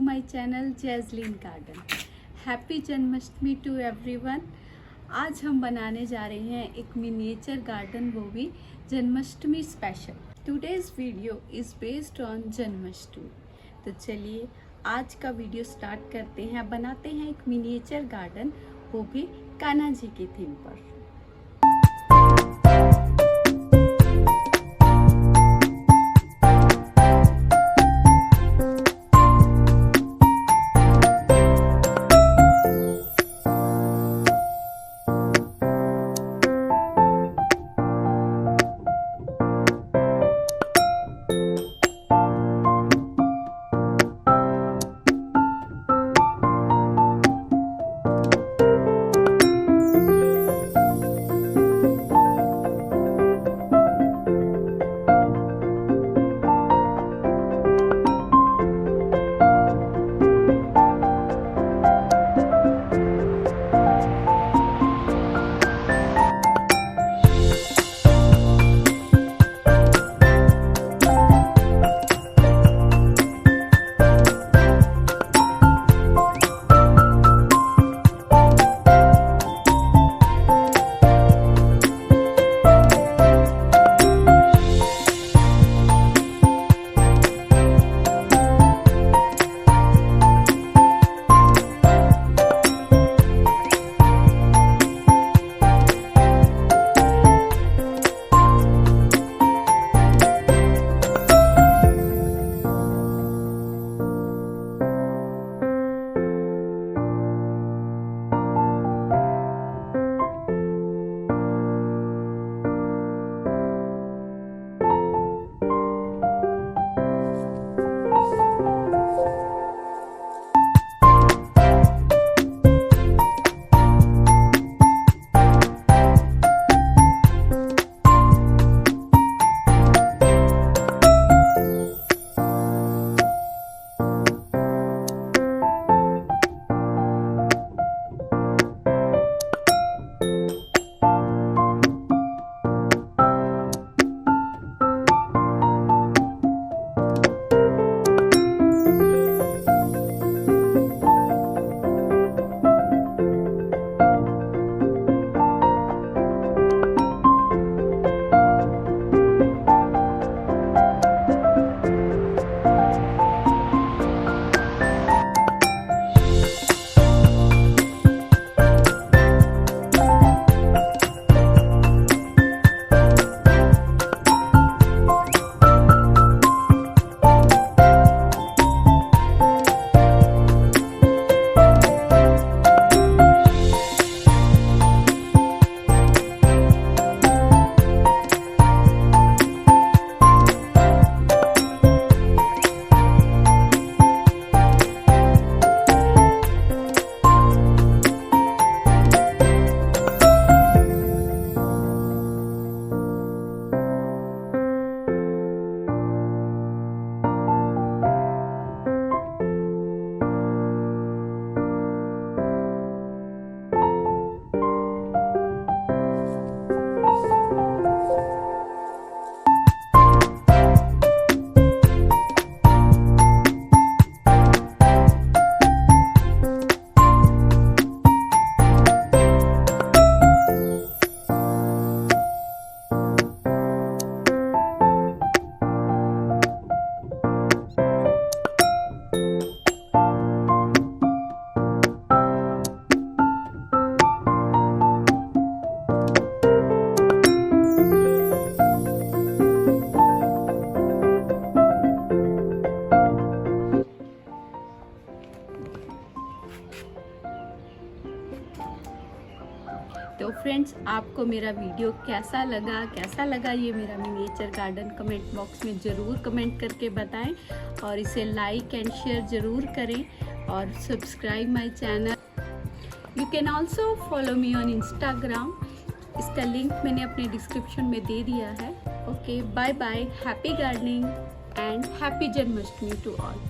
my channel Jazzlyn Garden. Happy Janmashtami to everyone. आज हम बनाने जा रहे हैं एक मिनिएचर गार्डन, वो भी Janmashtami special. Today's video is based on Janmashtami. तो चलिए आज का वीडियो स्टार्ट करते हैं. बनाते हैं एक मिनिएचर गार्डन, वो भी कान्हा जी की थीम पर. तो फ्रेंड्स, आपको मेरा वीडियो कैसा लगा ये मेरा मिनिएचर गार्डन, कमेंट बॉक्स में ज़रूर कमेंट करके बताएं और इसे लाइक एंड शेयर ज़रूर करें और subscribe my channel. You can also follow me on Instagram. इसका लिंक मैंने अपने डिस्क्रिप्शन में दे दिया है. Okay, bye bye. Happy gardening and happy Janmashtami to all.